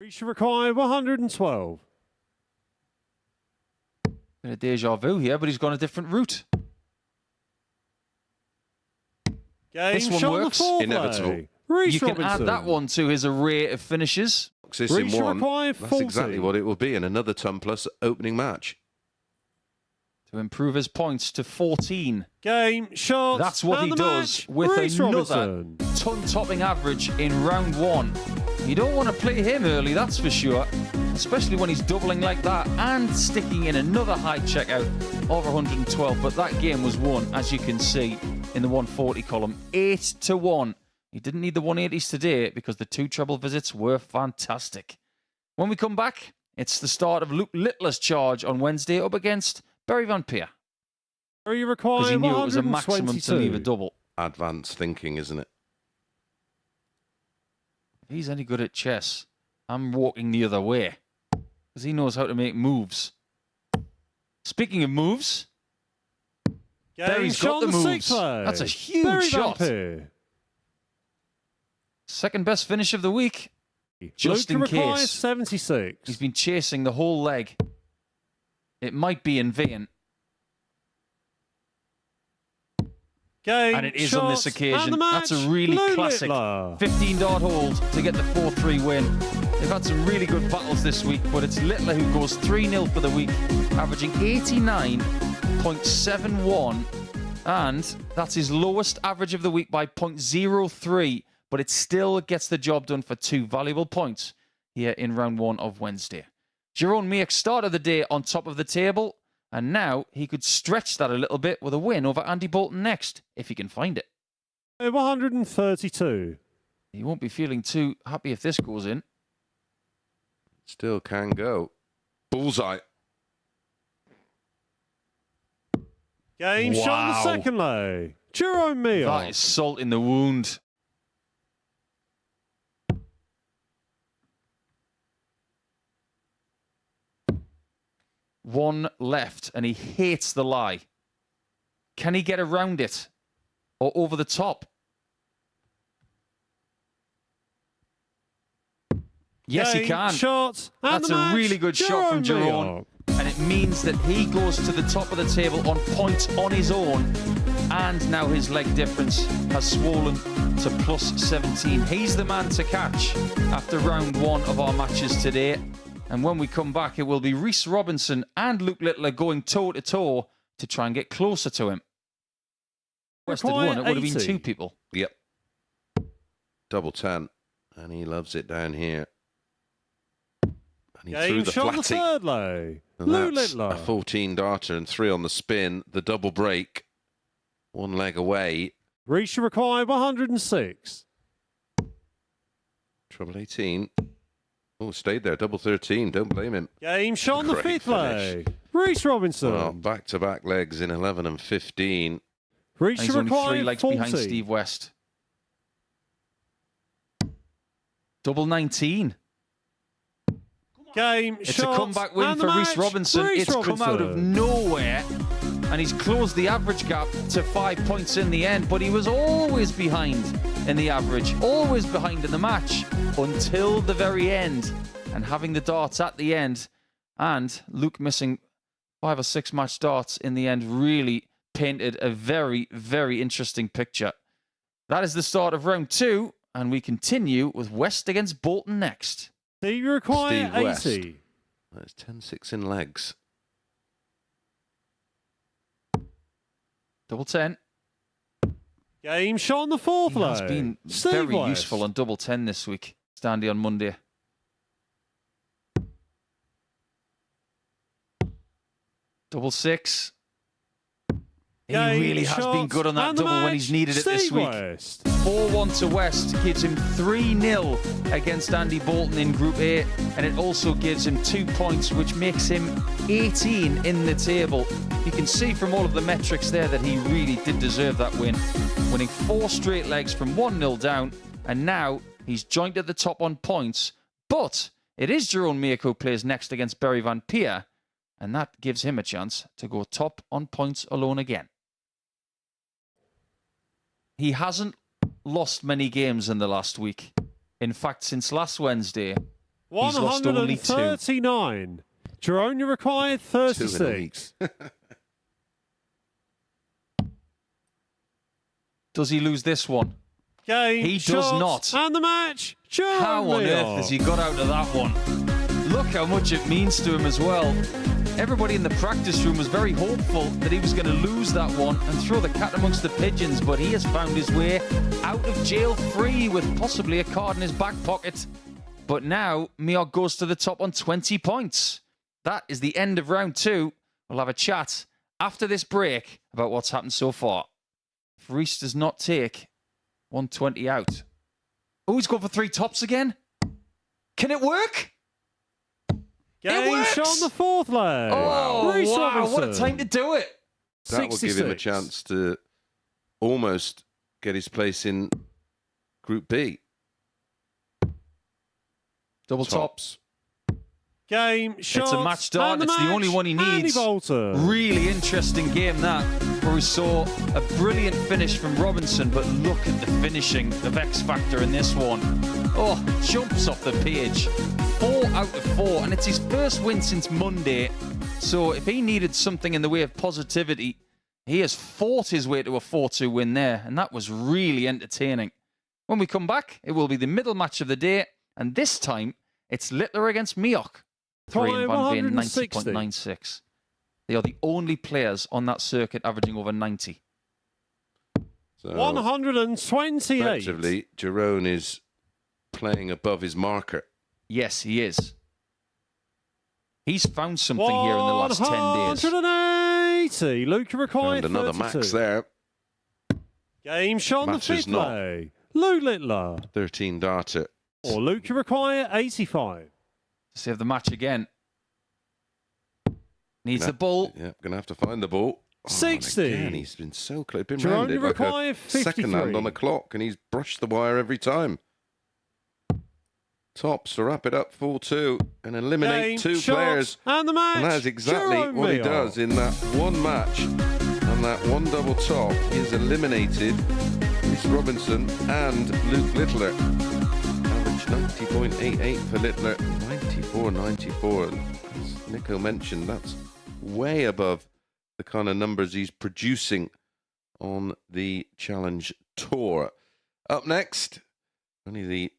Reach required 112. Bit of deja vu here, but he's gone a different route. Game This one shot on the works. foreplay. Inevitable. Reece You can Robinson. add that one to his array of finishes. This in Reach one. required That's 40. exactly what it will be in another ton plus opening match. To improve his points to 14. Game shot. That's what and he the does match. with Reece another Robinson. ton-topping average in round one. You don't want to play him early, that's for sure. Especially when he's doubling like that and sticking in another high checkout of 112. But that game was won, as you can see, in the 140 column. 8-1. He didn't need the 180s today because the two treble visits were fantastic. When we come back, it's the start of Luke Littler's charge on Wednesday up against Barry Van Peer. You Because require he knew it was a maximum to leave a 122. double. Advanced thinking, isn't it? If he's any good at chess, I'm walking the other way. Because he knows how to make moves. Speaking of moves, Game Barry's shot got on the the moves. six play. That's a huge Barry shot. Van Peer. Second best finish of the week. Just Luke in requires case. 76. He's been chasing the whole leg. It might be in vain. Game And it is shot on this occasion. and the That's a match. really Lou classic Littler. 15-dart hold to get the 4-3 win. They've had some really good battles this week, but it's Littler who goes 3-0 for the week, averaging 89.71, and that's his lowest average of the week by 0.03, but it still gets the job done for 2 valuable points here in round 1 of Wednesday. Jeroen Meek started the day on top of the table, and now he could stretch that a little bit with a win over Andy Bolton next, if he can find it. 132. He won't be feeling too happy if this goes in. Still can go. Bullseye. Game shot on the Wow. second lay. Jerome Meek. That is salt in the wound. One left, and he hates the lie. Can he get around it? Or over the top? Yes, he Game can. Shot and That's the a match. really good shot from Jeroen. Meek. And it means that he goes to the top of the table on points on his own. And now his leg difference has swollen to plus 17. He's the man to catch after round 1 of our matches today. And when we come back, it will be Reece Robinson and Luke Littler going toe-to-toe to try and get closer to him. West had won. It would have been 80. 2 people. Yep. Double 10. And he loves it down here. And he threw Game the shot on the flatty. third lay. And Lou that's Littler. a 14 darter and 3 on the spin. The double break. One leg away. Reach required 106. Trouble 18. Oh, stayed there. Double 13. Don't blame him. Game shot on the Great fifth lay. finish. Reece Robinson. Well, back-to-back legs in 11 and 15. Reach And he's only 3 required legs 40. behind Steve West. Double 19. Game It's shot a comeback win and for the Reece match. Robinson. Reece It's come out of Robinson. nowhere, and he's closed the average gap to 5 points in the end, but he was always behind in the average, always behind in the match until the very end. And having the darts at the end, and Luke missing 5 or 6 match darts in the end, really painted a very, very interesting picture. That is the start of round 2, and we continue with West against Bolton next. You require Steve West. 80. That's 10-6 in legs. Double 10. Game shot on the fourth He lay. has been Steve very West. useful on double 10 this week. Standy on Monday. Double 6. He Game really has been shot good on that and the double when match. he's needed it this Steve week. West. 4-1 to West gives him 3-0 against Andy Bolton in Group A, and it also gives him 2 points, which makes him 18 in the table. You can see from all of the metrics there that he really did deserve that win, winning 4 straight legs from 1-0 down, and now he's joined at the top on points. But it is Jeroen Meek who plays next against Barry Van Peer, and that gives him a chance to go top on points alone again. He hasn't lost many games in the last week. In fact, since last Wednesday, He's lost only 2. 139. Jerome, you required 36. Does he lose this one? Game, He does shot, not. And the match. Jerome How on earth has he got out of that one? Look how much it means to him as well. Everybody in the practice room was very hopeful that he was going to lose that one and throw the cat amongst the pigeons, but he has found his way out of jail free with possibly a card in his back pocket. But now, Miok goes to the top on 20 points. That is the end of round 2. We'll have a chat after this break about what's happened so far. If Reese does not take 120 out. Oh, he's going for 3 tops again. Can it work? Game works! shot on the 4th leg. Oh, Reece wow. Robinson. What a time to do it. That will give him a 66. chance to almost get his place in Group B. Double tops. Game shot. It's a match start. And the It's the match. only one he Andy needs. Bolton. Really interesting game that, where we saw a brilliant finish from Robinson, but look at the finishing of X Factor in this one. Oh, jumps off the page. 4 out of 4, and it's his first win since Monday. So if he needed something in the way of positivity, he has fought his way to a 4-2 win there, and that was really entertaining. When we come back, it will be the middle match of the day, and this time it's Littler against Miok. 3 and Van Veen 90.96. They are the only players on that circuit averaging over 90. So 128. effectively, Jerome is playing above his marker. Yes, he is. He's found something here in the last 10 days. 180. Luke required Found another 32. max there. Game shot on the Matches 5th not. leg. Luke Littler. 13 darter. Or Luke require 85. Let's have the match again. Needs the ball. Yeah, gonna have to find the ball. Oh, and 60. again, he's been so close. Been Jerome round it like a required 53. second hand on the clock, and he's brushed the wire every time. Tops to wrap it up 4-2 and eliminate Game, 2 shot, players. And the match. And that is exactly Jerome what he Miok. does in that one match. And that one double top, he has eliminated Reece Robinson and Luke Littler. Average 90.88 for Littler, 94.94. As Nico mentioned, that's way above the kind of numbers he's producing on the Challenge Tour. Up next, only the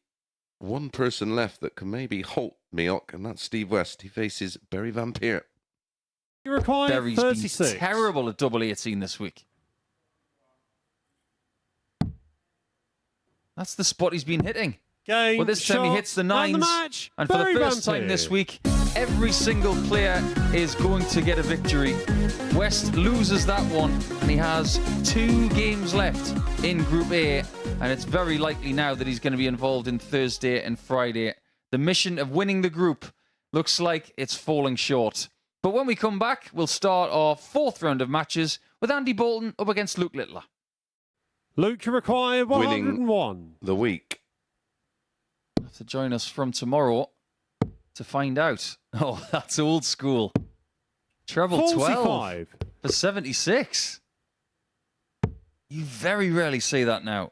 one person left that can maybe halt Miok, and that's Steve West. He faces Barry Van Peer. You require Barry's 36. been terrible at double 18 this week. That's the spot he's been hitting. Game, Well, this time he shot, hits the and nines. match. And for Barry the Van first time Peer. this week, every single player is going to get a victory. West loses that one, and he has 2 games left in Group A. And it's very likely now that he's going to be involved in Thursday and Friday. The mission of winning the group looks like it's falling short. But when we come back, we'll start our 4th round of matches with Andy Bolton up against Luke Littler. Luke, you require 101. The week. Have to join us from tomorrow to find out. Oh, that's old school. Treble 12 45. for 76. You very rarely say that now.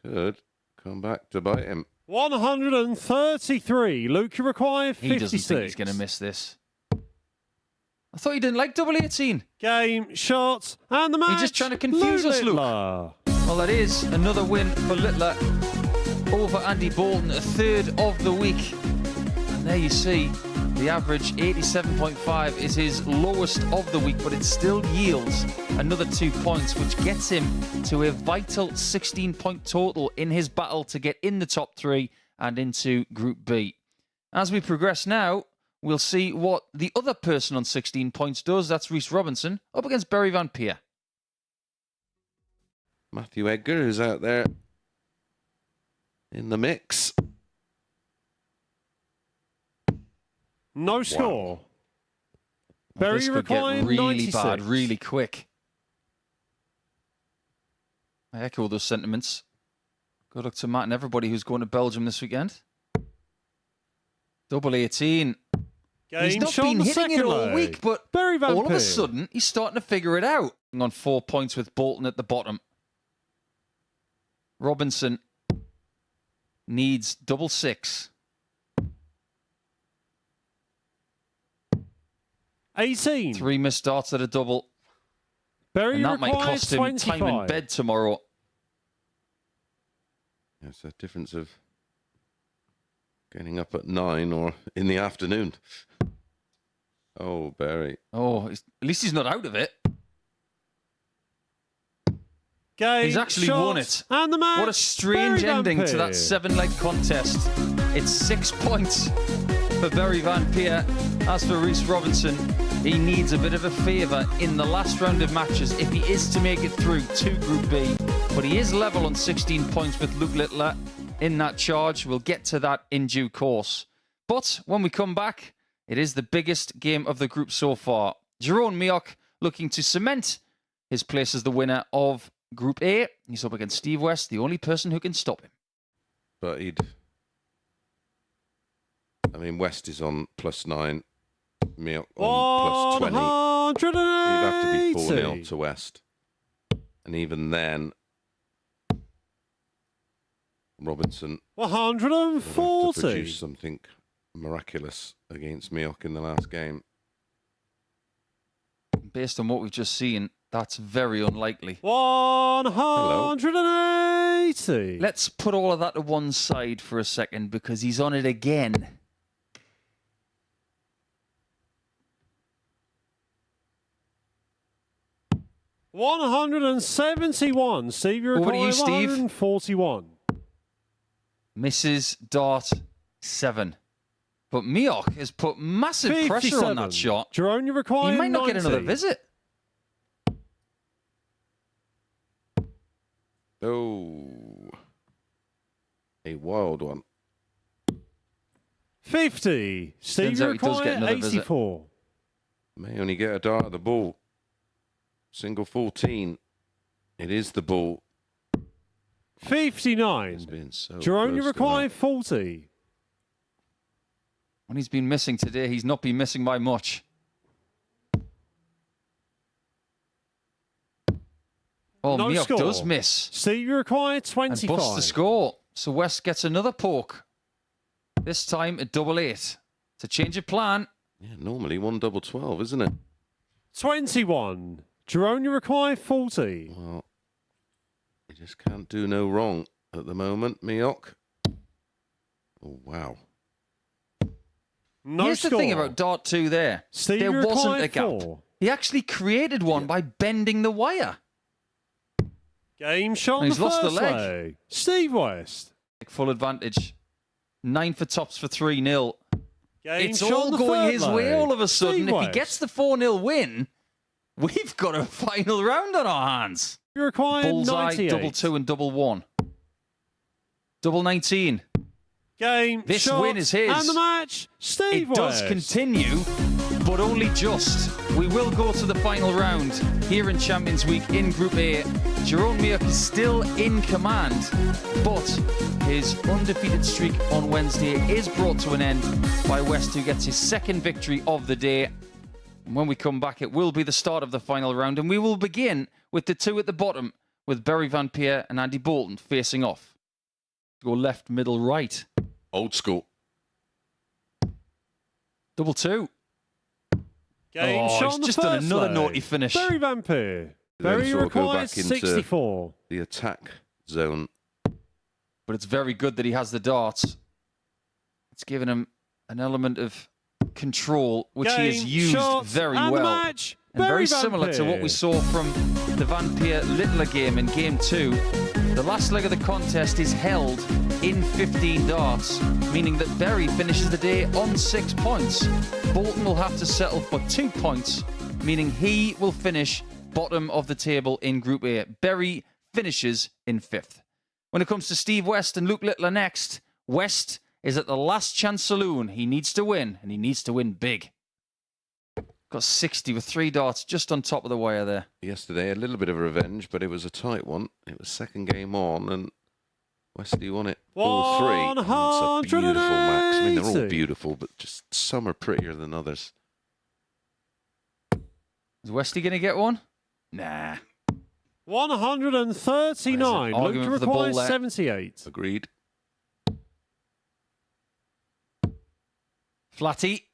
Could come back to bite him. 133. Luke, you require 56. He doesn't think he's going to miss this. I thought you didn't like double 18. Game, shot, and the match. You're just trying to confuse us, Luke. Littler. Well, that is another win for Littler over Andy Bolton, a 3rd of the week. And there you see, the average 87.5 is his lowest of the week, but it still yields another 2 points, which gets him to a vital 16-point total in his battle to get in the top 3 and into Group B. As we progress now, we'll see what the other person on 16 points does. That's Reece Robinson up against Barry Van Peer. Matthew Edgar is out there in the mix. No score. Barry This could get required really 96. bad, really quick. I echo those sentiments. Good luck to Matt and everybody who's going to Belgium this weekend. Double 18. Game, He's not shot, been the hitting it second all leg. week, but Barry Van all of Peer. a sudden, he's starting to figure it out. On 4 points with Bolton at the bottom. Robinson needs double six. 18. 3 missed darts at a double. Berry And that might requires cost him 25. time in bed tomorrow. It's a difference of getting up at 9 or in the afternoon. Oh, Barry. Oh, at least he's not out of it. Game, He's actually shot, won it. And the match. What a strange Barry ending Van to that Peer. 7-leg contest. It's 6 points for Barry Van Peer. As for Reece Robinson, he needs a bit of a favour in the last round of matches if he is to make it through to Group B. But he is level on 16 points with Luke Littler in that charge. We'll get to that in due course. But when we come back, it is the biggest game of the group so far. Jeroen Mioch looking to cement his place as the winner of Group A. He's up against Steve West, the only person who can stop him. But West is on +9. Mioch on +20. 180. He'd have to be 4-0 to West. And even then, Robinson will have to 140. produce something miraculous against Mioch in the last game. Based on what we've just seen, that's very unlikely. 180. Let's put all of that to one side for a second because he's on it again. $171. Steve, you Over to you, require Steve. 141. Misses dart 7. But Mioch has put massive pressure on that 57. shot. Jerome, you require He might not get 90. another visit. Oh, a wild one. 50. Steve, Turns you out he does get require another visit. 84. May only get a dart at the ball. Single 14. It is the ball. 59. It's been so Jerome, you close to require that. 40. When he's been missing today, he's not been missing by much. Oh, No Mioch score. does miss. Steve, you require And 25. busts the score. So West gets another poke. This time at double 8. It's a change of plan. Yeah, normally 1 double 12, isn't it? 21. Jerome, you require 40. Well, you just can't do no wrong at the moment, Mioch. Oh, wow. No Here's score. the thing about Dart 2 there. Steve, There you wasn't require a gap. 4. He actually created one by bending the wire. Game shot on He's the lost the first leg. leg. Steve West. Full advantage. 9 for tops for 3-0. Game It's shot all on the going third his way leg. all of a sudden. Steve If he West. gets the 4-0 win, we've got a final round on our hands. You require Bullseye, 98. double 2 and double 1. Double 19. Game This shot win is his. And the match, Steve It does West. continue, but only just. We will go to the final round here in Champions Week in Group A. Jeroen Mioch is still in command, but his undefeated streak on Wednesday is brought to an end by West, who gets his second victory of the day. And when we come back, it will be the start of the final round, and we will begin with the two at the bottom, with Barry Van Peer and Andy Bolton facing off. Go left, middle, right. Old school. Double 2. Game Oh, shot he's on the just done first another leg. naughty finish. Barry Van Peer. Then Barry sort of go requires back into 64. the attack zone. But it's very good that he has the darts. It's given him an element of control, which he has Game used shot very and the well. match, And Barry very Van similar to what Peer. we saw from the Van Peer Littler game in Game 2. The last leg of the contest is held in 15 darts, meaning that Berry finishes the day on 6 points. Bolton will have to settle for 2 points, meaning he will finish bottom of the table in Group A. Berry finishes in 5th. When it comes to Steve West and Luke Littler next, West is at the last chance saloon. He needs to win, and he needs to win big. Got 60 with 3 darts just on top of the wire there. Yesterday, a little bit of revenge, but it was a tight one. It was second game on, and Wesley won it 4-3. It's a beautiful match. I mean, they're all 180. beautiful, but just some are prettier than others. Is Wesley going to get one? Nah. 139. There's an Luke argument for the ball requires there. 78. Agreed. Flatty.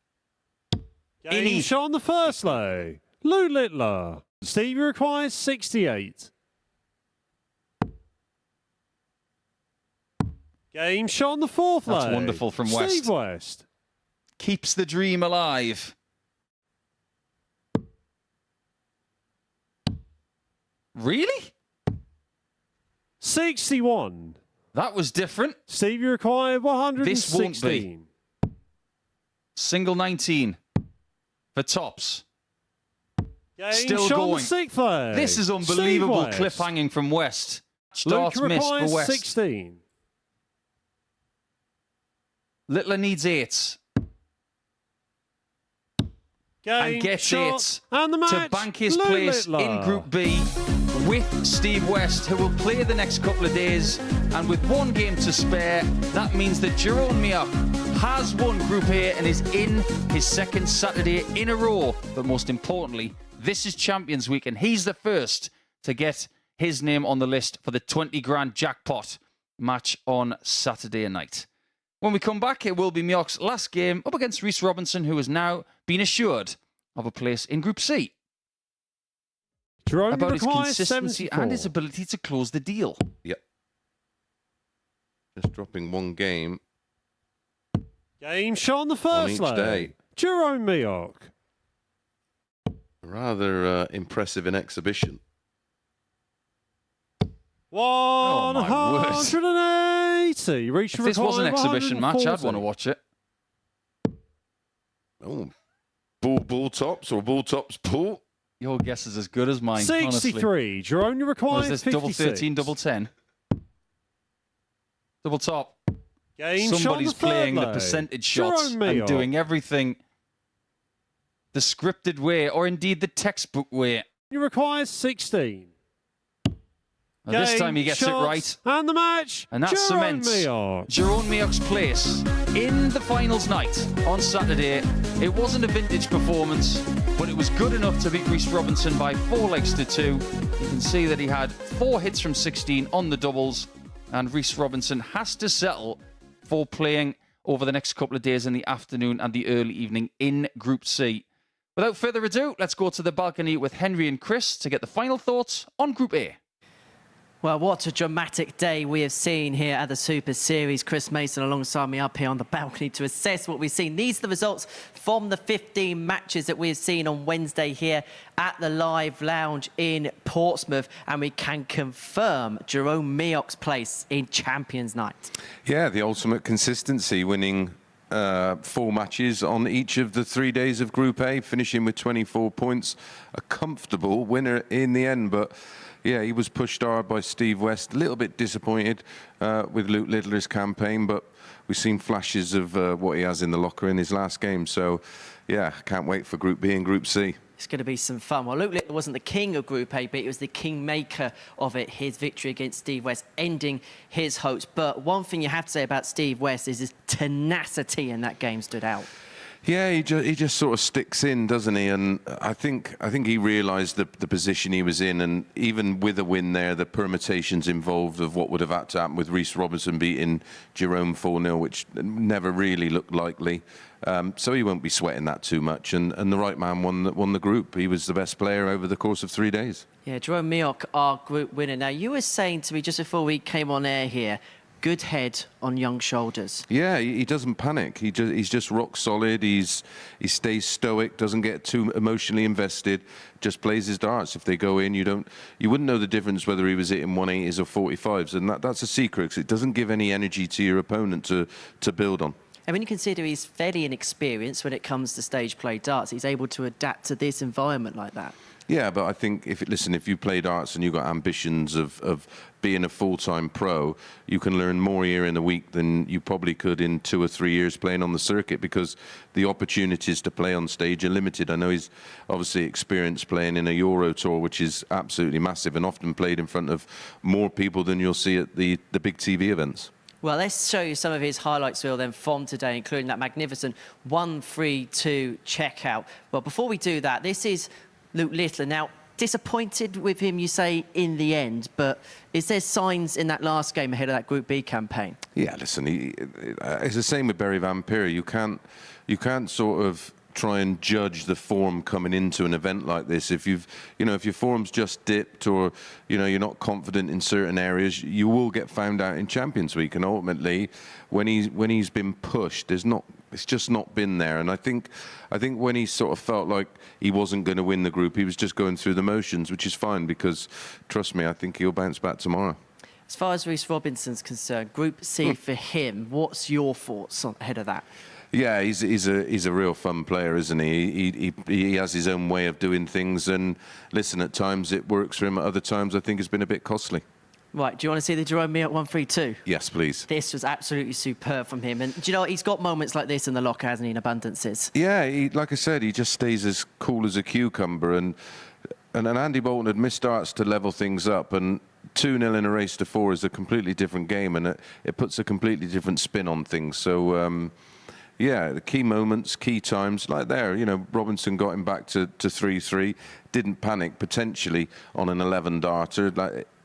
Game Innie. shot on the first lay. Luke Littler. Stevie requires 68. Game shot on the fourth That's lay. wonderful from Steve West. West. Keeps the dream alive. Really? 61. That was different. Stevie required 116. This won't be. Single 19 for tops. Game Still shot on going. the sixth lay. This is unbelievable Steve West. cliffhanging from West. Luke Starts missed requires for West. 16. Littler needs 8 Game and gets shot 8 and the match. to bank his Luke place Littler. in Group B with Steve West, who will play the next couple of days. And with one game to spare, that means that Jerome Mioch has won Group A and is in his second Saturday in a row. But most importantly, this is Champions Week, and he's the first to get his name on the list for the 20 grand jackpot match on Saturday night. When we come back, it will be Mioch's last game up against Rhys Robinson, who has now been assured of a place in Group C. Jerome About his requires consistency 74. and his ability to close the deal. Yep. Just dropping one game Game shot on the on first each lay. day. Jerome Mioch. Rather impressive in exhibition. Oh, my word. 180. Reach If this was an required exhibition match, I'd 140. want to watch it. Oh, bull tops or bull tops pull. Your guess is as good as mine, honestly. 63. Jerome What requires is this, 56. double 13, double 10? Double top. Game shot on Somebody's the third playing the lay. percentage shots Jerome and Mioch. doing everything the scripted way, or indeed the textbook way. He requires 16. Now, this Game time he gets shot it right. And the match. And that Jerome cements Mioch. Jerome Mioch's place in the finals night on Saturday. It wasn't a vintage performance, but it was good enough to beat Rhys Robinson by 4 legs to 2. You can see that he had 4 hits from 16 on the doubles, and Rhys Robinson has to settle for playing over the next couple of days in the afternoon and the early evening in Group C. Without further ado, let's go to the balcony with Henry and Chris to get the final thoughts on Group A. Well, what a dramatic day we have seen here at the Super Series. Chris Mason alongside me up here on the balcony to assess what we've seen. These are the results from the 15 matches that we have seen on Wednesday here at the Live Lounge in Portsmouth. And we can confirm Jerome Mioch's place in Champions Night. Yeah, the ultimate consistency, winning 4 matches on each of the 3 days of Group A, finishing with 24 points. A comfortable winner in the end, but yeah, he was pushed hard by Steve West. A little bit disappointed with Luke Littler's campaign, but we've seen flashes of what he has in the locker in his last game. So, yeah, can't wait for Group B and Group C. It's going to be some fun. Well, Luke Littler wasn't the king of Group A, but he was the kingmaker of it. His victory against Steve West, ending his hopes. But one thing you have to say about Steve West is his tenacity in that game stood out. Yeah, he just sort of sticks in, doesn't he? And I think he realised the position he was in, and even with a win there, the permutations involved of what would have had to happen with Rhys Robinson beating Jerome 4-0, which never really looked likely. So he won't be sweating that too much. And the right man won the group. He was the best player over the course of 3 days. Yeah, Jerome Mioch, our group winner. Now, you were saying to me just before we came on air here, good head on young shoulders. Yeah, he doesn't panic. He's just rock solid. He stays stoic, doesn't get too emotionally invested, just plays his darts. If they go in, you wouldn't know the difference whether he was hitting 180s or 45s, and that's a secret, because it doesn't give any energy to your opponent to build on. And when you consider he's fairly inexperienced when it comes to stage play darts, he's able to adapt to this environment like that. Yeah, but I think if you play darts and you've got ambitions of being a full-time pro, you can learn more year in a week than you probably could in 2 or 3 years playing on the circuit, because the opportunities to play on stage are limited. I know he's obviously experienced playing in a Euro Tour, which is absolutely massive and often played in front of more people than you'll see at the big TV events. Well, let's show you some of his highlights reel then from today, including that magnificent 1-3-2 checkout. Well, before we do that, this is Luke Littler. Now, Disappointed with him, you say, in the end, but is there signs in that last game ahead of that Group B campaign? Yeah, listen, it's the same with Barry Van Peer. You can't sort of try and judge the form coming into an event like this. If if your form's just dipped, or you're not confident in certain areas, you will get found out in Champions Week. And ultimately, when he's been pushed, it's just not been there. And I think when he sort of felt like he wasn't going to win the group, he was just going through the motions, which is fine, because trust me, I think he'll bounce back tomorrow. As far as Reece Robinson's concerned, Group C for him, what's your thoughts ahead of that? Yeah, he's a real fun player, isn't he? He has his own way of doing things, and listen, at times it works for him. At other times, I think it's been a bit costly. Right, do you want to see the Jerome Meok 132? Yes, please. This was absolutely superb from him. And do you know what? He's got moments like this in the locker, hasn't he, in abundances? Yeah, like I said, he just stays as cool as a cucumber. And Andy Bolton had missed starts to level things up. And 2-0 in a race to 4 is a completely different game, and it puts a completely different spin on things. So, yeah, the key moments, key times, like there, Robinson got him back to 3-3, didn't panic potentially on an 11-darter,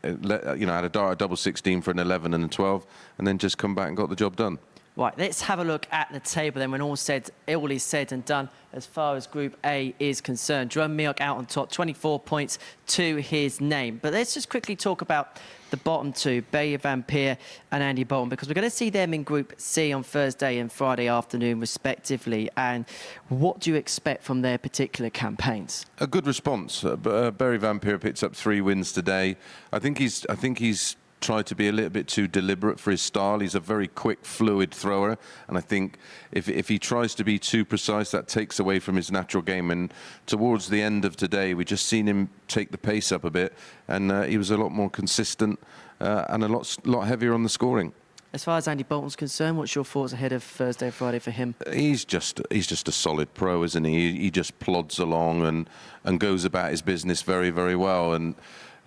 had a dart double 16 for an 11 and a 12, and then just come back and got the job done. Right, let's have a look at the table then when all is said and done as far as Group A is concerned. Jerome Meok out on top, 24 points to his name. But let's just quickly talk about the bottom two, Barry Van Peer and Andy Bolton, because we're going to see them in Group C on Thursday and Friday afternoon, respectively. And what do you expect from their particular campaigns? A good response. Barry Van Peer picks up 3 wins today. I think he's tried to be a little bit too deliberate for his style. He's a very quick, fluid thrower, and I think if he tries to be too precise, that takes away from his natural game. And towards the end of today, we just seen him take the pace up a bit, and he was a lot more consistent and a lot heavier on the scoring. As far as Andy Bolton's concerned, what's your thoughts ahead of Thursday, Friday for him? He's just a solid pro, isn't he? He just plods along and goes about his business very, very well. And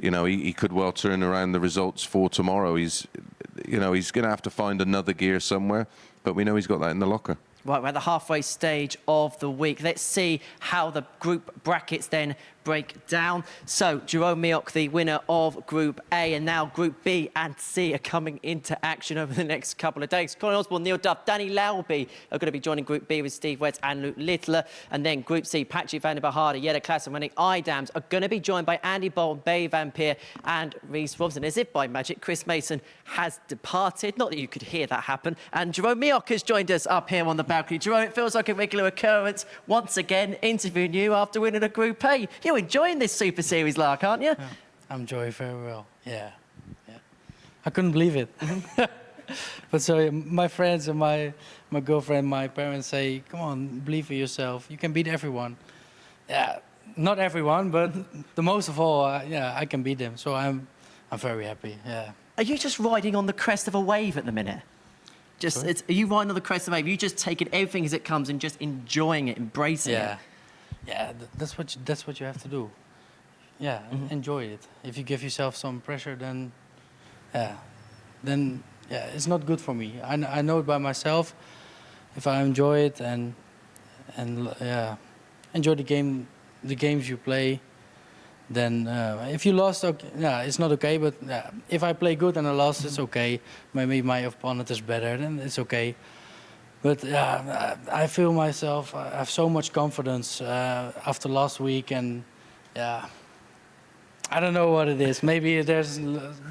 he could well turn around the results for tomorrow. He's going to have to find another gear somewhere, but we know he's got that in the locker. Right, we're at the halfway stage of the week. Let's see how the group brackets then break down. So, Jerome Meok, the winner of Group A, and now Group B and C are coming into action over the next couple of days. Colin Osborne, Neil Duff, Danny Lauby are going to be joining Group B with Steve Wetz and Luke Littler. And then Group C, Patrick van der Behade, Jelle Klaas and Rennick Idams are going to be joined by Andy Bolton, Barry Van Peer and Reece Robinson. As if by magic, Chris Mason has departed. Not that you could hear that happen. And Jerome Meok has joined us up here on the balcony. Jerome, it feels like a regular occurrence once again interviewing you after winning a Group A. You're enjoying this Super Series lark, aren't you? Yeah, I'm enjoying very well. Yeah. I couldn't believe it. But so my friends and my girlfriend, my parents say, "Come on, believe in yourself. You can beat everyone." Yeah, not everyone, but the most of all, I can beat them. So I'm very happy. Yeah. Are you just riding on the crest of a wave at the minute? Are you riding on the crest of a wave? Are you just taking everything as it comes and just enjoying it, embracing it? Yeah, that's what you have to do. Yeah, enjoy it. If you give yourself some pressure, then it's not good for me. I know it by myself. If I enjoy it and enjoy the games you play, then if you lost, okay, it's not okay. But if I play good and I lost, it's okay. Maybe my opponent is better, then it's okay. But I feel myself. I have so much confidence after last week, and I don't know what it is. Maybe there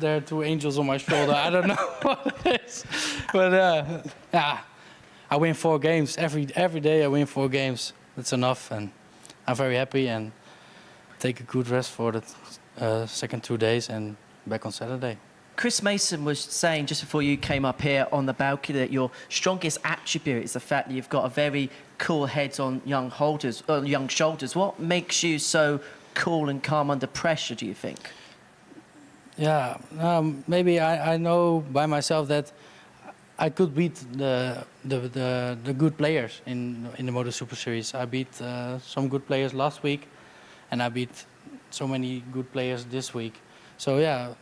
are 2 angels on my shoulder. I don't know what it is. But I win 4 games every day. I win 4 games. That's enough, and I'm very happy. And take a good rest for the second 2 days, and back on Saturday. Chris Mason was saying just before you came up here on the balcony that your strongest attribute is the fact that you've got a very cool head on young shoulders. What makes you so cool and calm under pressure, do you think? Yeah, maybe I know by myself that I could beat the good players in the Moto Super Series. I beat some good players last week, and I beat so many good players this week. So yeah,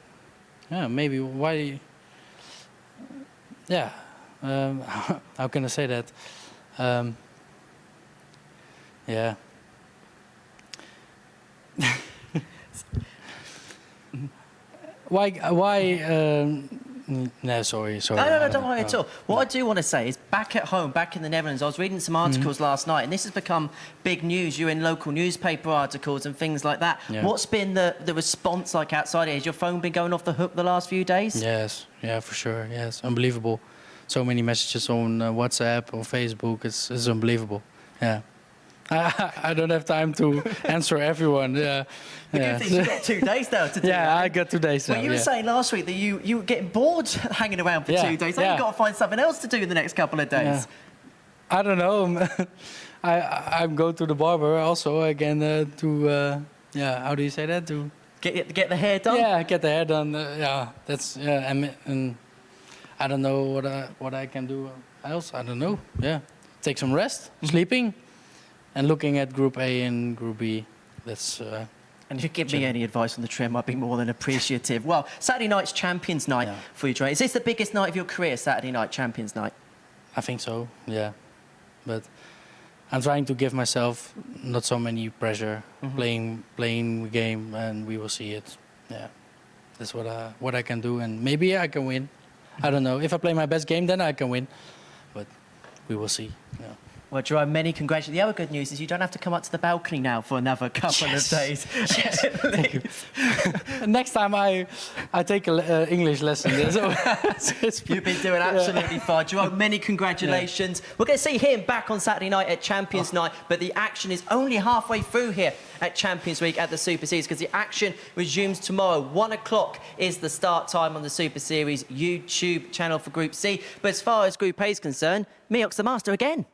maybe why? Yeah, how can I say that? Yeah. Why? No, sorry. No, don't worry at all. What I do want to say is, back at home, back in the Netherlands, I was reading some articles last night, and this has become big news. You're in local newspaper articles and things like that. Yeah. What's been the response like outside here? Has your phone been going off the hook the last few days? Yes, yeah, for sure. Yes, unbelievable. So many messages on WhatsApp or Facebook. It's unbelievable. Yeah. I don't have time to answer everyone. Yeah. The good thing is you've got 2 days now to do that. Yeah, I got 2 days now. Well, you were saying last week that you were getting bored hanging around for 2 days. Now you've got to find something else to do in the next couple of days. Yeah. I don't know. I'm going to the barber also again to how do you say that? To get the hair done. Yeah, get the hair done. That's and I don't know what I can do else. I don't know. Yeah, take some rest, sleeping, and looking at Group A and Group B. That's. And if you give me any advice on the trim, I'd be more than appreciative. Well, Saturday night's Champions Night for you, Dre. Is this the biggest night of your career, Saturday night, Champions Night? I think so, yeah. But I'm trying to give myself not so many pressure, playing the game, and we will see it. Yeah, that's what I can do, and maybe I can win. I don't know. If I play my best game, then I can win. But we will see. Yeah. Well, Jerome, many congratulations. The other good news is you don't have to come up to the balcony now for another couple of days. Yes. Thank you. Next time I take an English lesson. You've been doing absolutely fine. Jerome, many congratulations. Yeah. We're going to see him back on Saturday night at Champions Night, but the action is only halfway through here at Champions Week at the Super Series, because the action resumes tomorrow. 1 o'clock is the start time on the Super Series YouTube channel for Group C. But as far as Group A is concerned, Meox the master again.